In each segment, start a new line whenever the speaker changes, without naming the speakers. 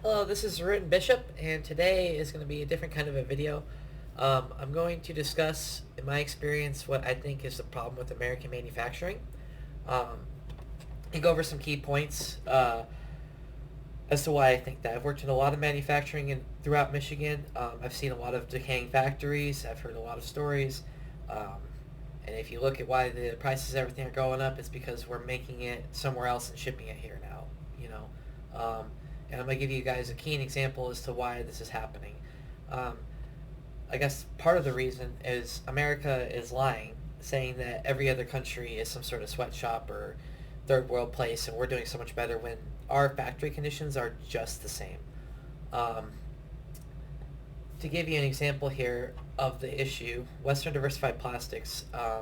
Hello, this is Written Bishop, and today is going to be a different kind of a video. I'm going to discuss, in my experience, what I think is the problem with American manufacturing, um, and go over some key points as to why I think that. I've worked in a lot of manufacturing throughout Michigan. I've seen a lot of decaying factories. I've heard a lot of stories. Um, and if you look at why the prices of everything are going up, it's because we're making it somewhere else and shipping it here now. You know, and I'm gonna give you guys a keen example as to why this is happening. Um, I guess part of the reason is America is lying, saying that every other country is some sort of sweatshop or third world place, and we're doing so much better when our factory conditions are just the same. Um, to give you an example here of the issue, Western Diversified Plastics. I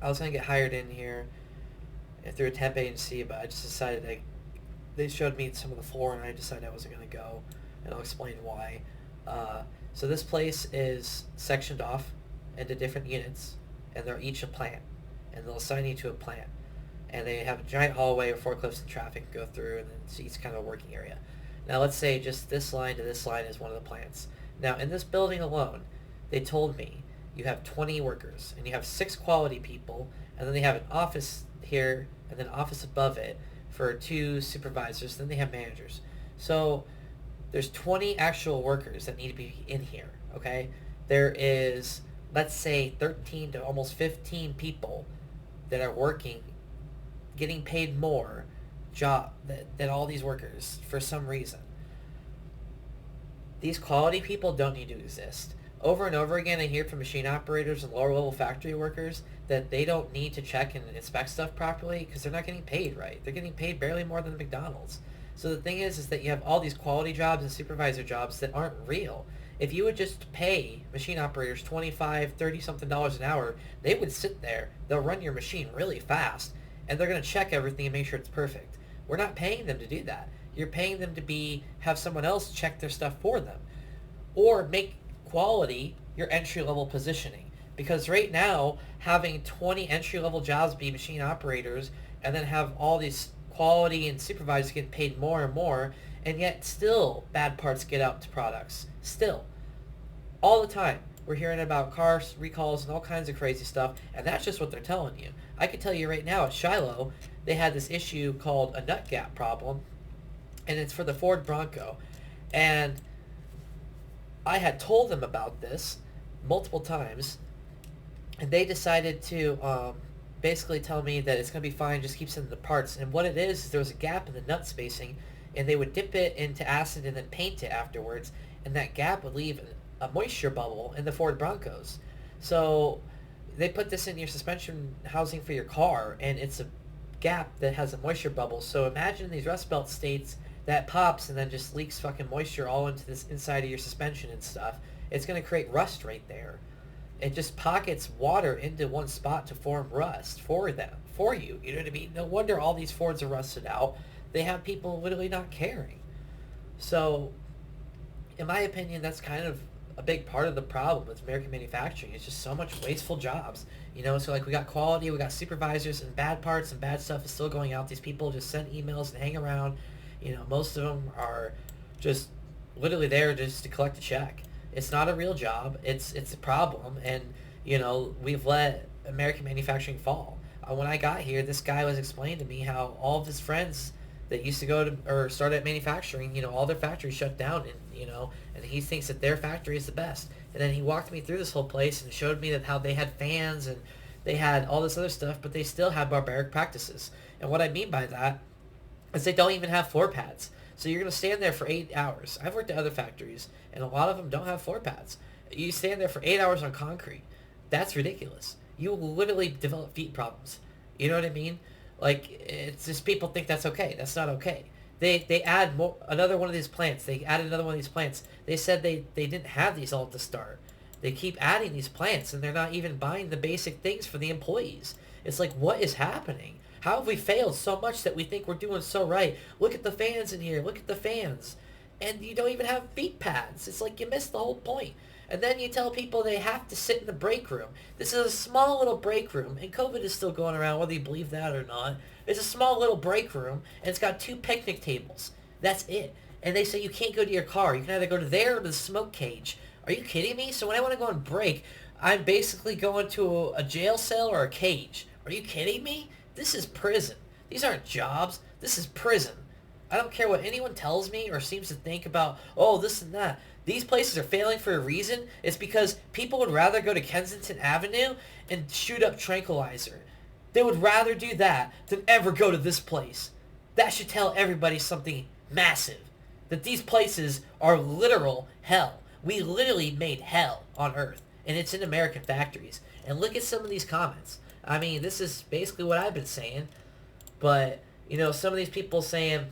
was gonna get hired in here through a temp agency, but I just decided they showed me some of the floor, and I decided I wasn't gonna go, and I'll explain why. Uh, so this place is sectioned off into different units, and they're each a plant, and they'll assign you to a plant, and they have a giant hallway where forklifts and traffic can go through, and then it's each kind of a working area. Now let's say just this line to this line is one of the plants. Now in this building alone, they told me you have 20 workers, and you have 6 quality people, and then they have an office here, and then an office above it for 2 supervisors, then they have managers. So there's 20 actual workers that need to be in here, okay? There is, let's say, 13 to almost 15 people that are working, getting paid more than all these workers for some reason. These quality people don't need to exist. Over and over again, I hear from machine operators and lower level factory workers that they don't need to check and inspect stuff properly because they're not getting paid right. They're getting paid barely more than McDonald's. So the thing is that you have all these quality jobs and supervisor jobs that aren't real. If you would just pay machine operators 25, 30 something dollars an hour, they would sit there, they'll run your machine really fast, and they're going to check everything and make sure it's perfect. We're not paying them to do that. You're paying them to have someone else check their stuff for them. Or make quality your entry level positioning. Because right now, having 20 entry level jobs be machine operators and then have all these quality and supervisors getting paid more and more, and yet still bad parts get out to products. Still. All the time. We're hearing about car recalls and all kinds of crazy stuff, and that's just what they're telling you. I can tell you right now at Shiloh, they had this issue called a nut gap problem, and it's for the Ford Bronco. And I had told them about this multiple times, and they decided to basically tell me that it's going to be fine, just keep sending the parts. And what it is there was a gap in the nut spacing, and they would dip it into acid and then paint it afterwards, and that gap would leave a moisture bubble in the Ford Broncos. So they put this in your suspension housing for your car, and it's a gap that has a moisture bubble. So imagine these rust belt states that pops and then just leaks fucking moisture all into this inside of your suspension and stuff. It's going to create rust right there. It just pockets water into one spot to form rust for you. You know what I mean? No wonder all these Fords are rusted out. They have people literally not caring. So, in my opinion, that's kind of a big part of the problem with American manufacturing. It's just so much wasteful jobs. So like we got quality, we got supervisors, and bad parts and bad stuff is still going out. These people just send emails and hang around. Most of them are just literally there just to collect a check. It's not a real job. It's a problem, and we've let American manufacturing fall. When I got here, this guy was explaining to me how all of his friends that used to go to or start at manufacturing, all their factories shut down, and he thinks that their factory is the best. And then he walked me through this whole place and showed me that how they had fans and they had all this other stuff, but they still had barbaric practices. And what I mean by that is they don't even have floor pads. So you're going to stand there for 8 hours. I've worked at other factories, and a lot of them don't have floor pads. You stand there for 8 hours on concrete. That's ridiculous. You will literally develop feet problems. You know what I mean? Like, it's just people think that's okay. That's not okay. They add another one of these plants. They added another one of these plants. They said they didn't have these all at the start. They keep adding these plants, and they're not even buying the basic things for the employees. It's like, what is happening? How have we failed so much that we think we're doing so right? Look at the fans in here. Look at the fans. And you don't even have feet pads. It's like you missed the whole point. And then you tell people they have to sit in the break room. This is a small little break room, and COVID is still going around, whether you believe that or not. It's a small little break room, and it's got 2 picnic tables. That's it. and they say you can't go to your car. You can either go to there or to the smoke cage. Are you kidding me? So when I want to go on break, I'm basically going to a jail cell or a cage. Are you kidding me? This is prison. These aren't jobs. This is prison. I don't care what anyone tells me or seems to think about, oh, this and that. These places are failing for a reason. It's because people would rather go to Kensington Avenue and shoot up Tranquilizer. They would rather do that than ever go to this place. That should tell everybody something massive. That these places are literal hell. We literally made hell on Earth. And it's in American factories. And look at some of these comments. I mean, this is basically what I've been saying. But, some of these people saying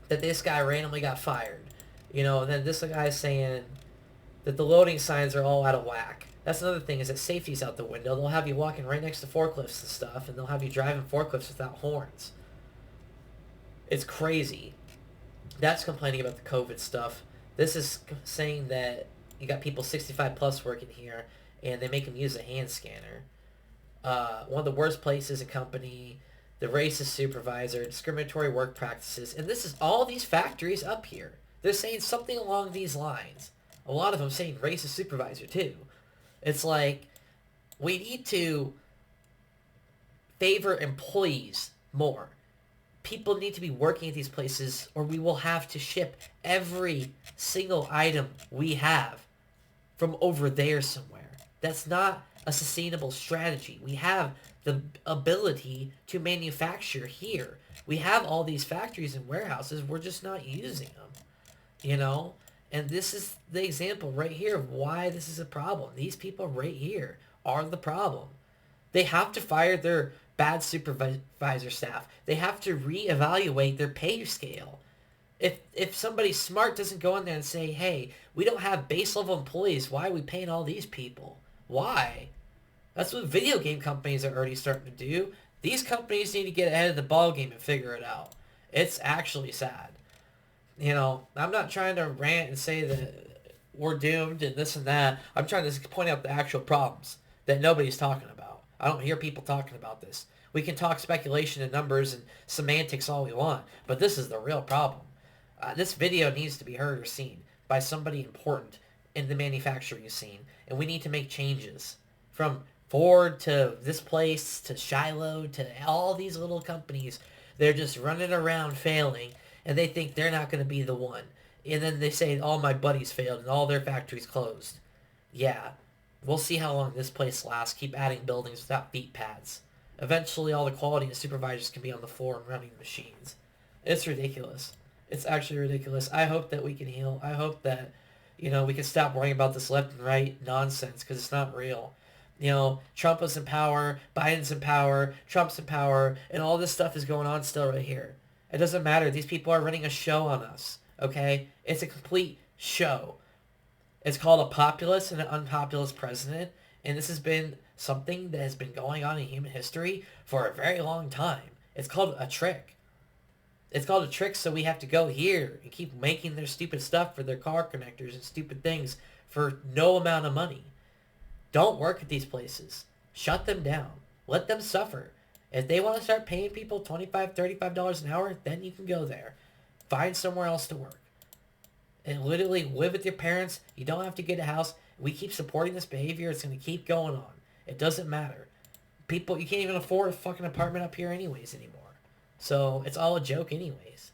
that this guy randomly got fired. And then this guy is saying that the loading signs are all out of whack. That's another thing, is that safety's out the window. They'll have you walking right next to forklifts and stuff, and they'll have you driving forklifts without horns. It's crazy. That's complaining about the COVID stuff. This is saying that you got people 65 plus working here, and they make them use a hand scanner. One of the worst places a company, the racist supervisor, discriminatory work practices, and this is all these factories up here. They're saying something along these lines. A lot of them saying racist supervisor too. It's like, we need to favor employees more. People need to be working at these places, or we will have to ship every single item we have from over there somewhere. That's not a sustainable strategy. We have the ability to manufacture here. We have all these factories and warehouses. We're just not using them, And this is the example right here of why this is a problem. These people right here are the problem. They have to fire their bad supervisor staff. They have to reevaluate their pay scale. If somebody smart doesn't go in there and say, hey, we don't have base level employees, why are we paying all these people? Why? That's what video game companies are already starting to do. These companies need to get ahead of the ball game and figure it out. It's actually sad. I'm not trying to rant and say that we're doomed and this and that. I'm trying to point out the actual problems that nobody's talking about. I don't hear people talking about this. We can talk speculation and numbers and semantics all we want, but this is the real problem. This video needs to be heard or seen by somebody important in the manufacturing scene, and we need to make changes. From Ford to this place to Shiloh to all these little companies, they're just running around failing, and they think they're not going to be the one. And then they say all my buddies failed and all their factories closed. Yeah, we'll see how long this place lasts. Keep adding buildings without feet pads. Eventually all the quality and supervisors can be on the floor and running the machines. It's ridiculous. It's actually ridiculous. I hope that we can heal. I hope that, we can stop worrying about this left and right nonsense, because it's not real. Trump is in power, Biden's in power, Trump's in power, and all this stuff is going on still right here. It doesn't matter. These people are running a show on us, okay? It's a complete show. It's called a populist and an unpopulous president, and this has been something that has been going on in human history for a very long time. It's called a trick. It's called a trick, so we have to go here and keep making their stupid stuff for their car connectors and stupid things for no amount of money. Don't work at these places. Shut them down. Let them suffer. If they want to start paying people $25, $35 an hour, then you can go there. Find somewhere else to work. And literally live with your parents. You don't have to get a house. We keep supporting this behavior. It's going to keep going on. It doesn't matter. People, you can't even afford a fucking apartment up here anyways anymore. So it's all a joke anyways.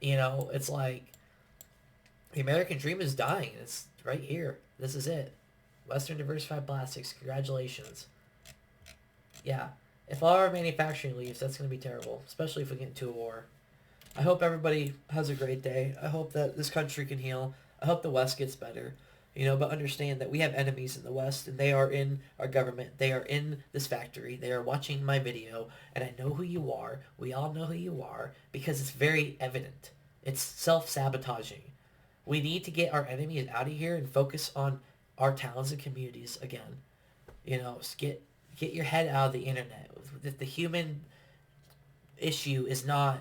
It's like the American dream is dying. It's right here. This is it. Western Diversified Plastics. Congratulations. Yeah. If all our manufacturing leaves, that's going to be terrible, especially if we get into a war. I hope everybody has a great day. I hope that this country can heal. I hope the West gets better. But understand that we have enemies in the West, and they are in our government. They are in this factory. They are watching my video, and I know who you are. We all know who you are, because it's very evident. It's self-sabotaging. We need to get our enemies out of here and focus on our towns and communities again. Get your head out of the internet. The human issue is not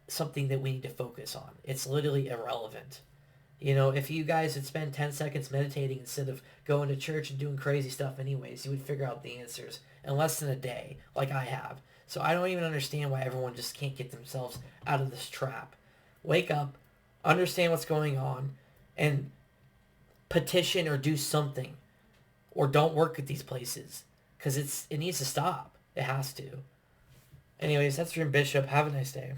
something that we need to focus on. It's literally irrelevant. If you guys would spend 10 seconds meditating instead of going to church and doing crazy stuff anyways, you would figure out the answers in less than a day, like I have. So I don't even understand why everyone just can't get themselves out of this trap. wake up, understand what's going on, and petition or do something. Or don't work at these places. Because it needs to stop. It has to. Anyways, that's from Bishop. Have a nice day.